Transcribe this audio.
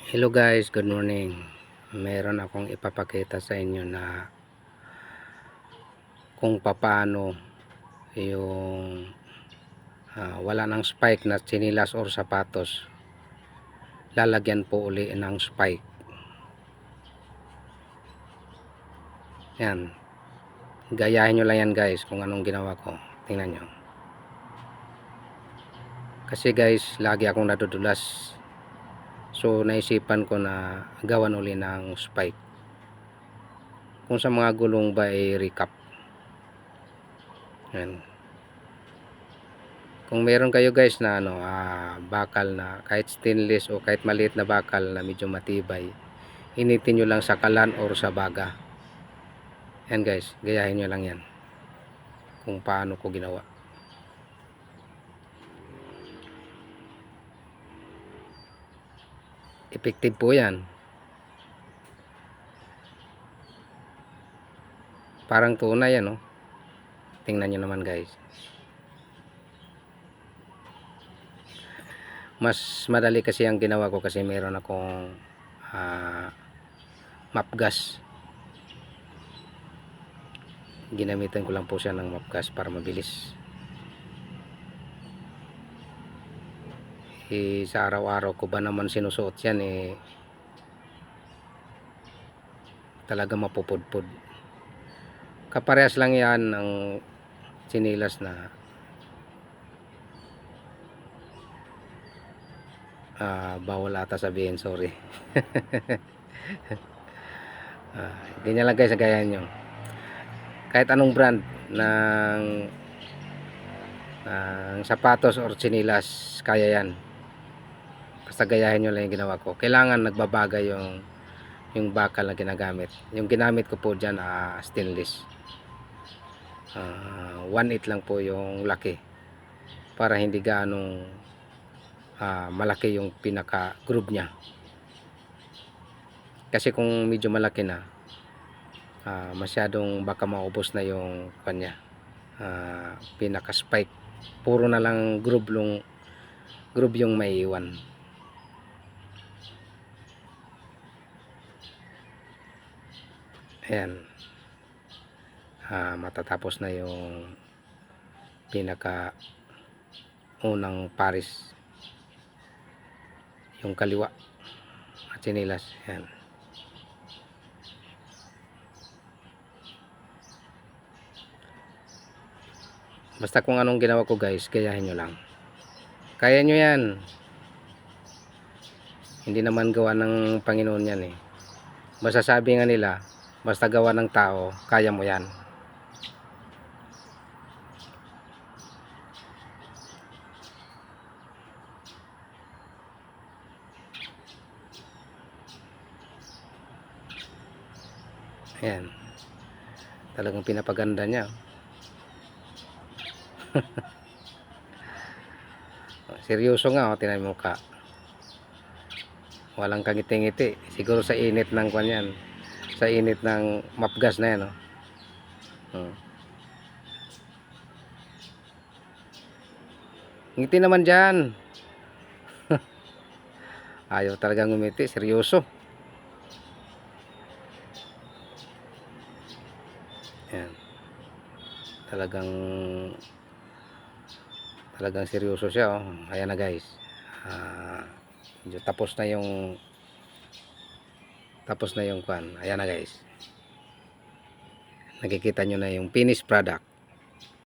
Hello guys, good morning. Meron akong ipapakita sa inyo na kung paano yung wala ng spike na tsinelas or sapatos, lalagyan po uli ng spike. Yan, gayahin nyo lang yan guys kung anong ginawa ko. Tingnan nyo, kasi guys lagi akong nadudulas, so naisipan ko na gawan uli ng spike. Kung sa mga gulong ba ay recap. Yan. Kung meron kayo guys na bakal na kahit stainless o kahit maliit na bakal na medyo matibay, initin nyo lang sa kalan or sa baga. Yan guys, gayahin nyo lang yan kung paano ko ginawa. Effective po yan. Parang tunay yan, no? Tingnan nyo naman guys. Mas madali kasi ang ginawa ko kasi meron akong map gas. Ginamitan ko lang po siya ng map gas para mabilis. Sa araw-araw ko ba naman sinusuot yan, talaga mapupudpud. Kaparehas lang yan ang sinilas na bawal ata sabihin, sorry. Ganyan lang guys, gayahin nyo kahit anong brand ng sapatos or sinilas, kaya yan. Basta gayahin nyo lang yung ginawa ko. Kailangan nagbabagay yung bakal na ginagamit. Yung ginamit ko po dyan stainless, 1/8 lang po yung laki para hindi gaanong malaki yung pinaka groove nya. Kasi kung medyo malaki na, masyadong baka maubos na yung kanya, pinaka spike. Puro na lang groove yung maiiwan. Ayan, matatapos na yung pinaka unang paris, yung kaliwa at sinilas. Ayan. Basta kung anong ginawa ko guys, gayahin nyo lang. Kaya nyo yan. Hindi naman gawa ng Panginoon yan eh. Basta sabi nga nila, basta gawa ng tao, kaya mo yan. Ayan. Talagang pinapaganda niya. Seryoso nga, tinan mo ka. Walang kangiti-ngiti. Siguro sa init ng kanyan, sa init ng mapgas na yan, no? Ngiti naman dyan. Ayaw talagang ngumiti, seryoso. Ayan. Talagang seryoso siya, oh. Ayan na guys. Tapos na kwan. Ayan na guys. Nakikita nyo na yung finished product.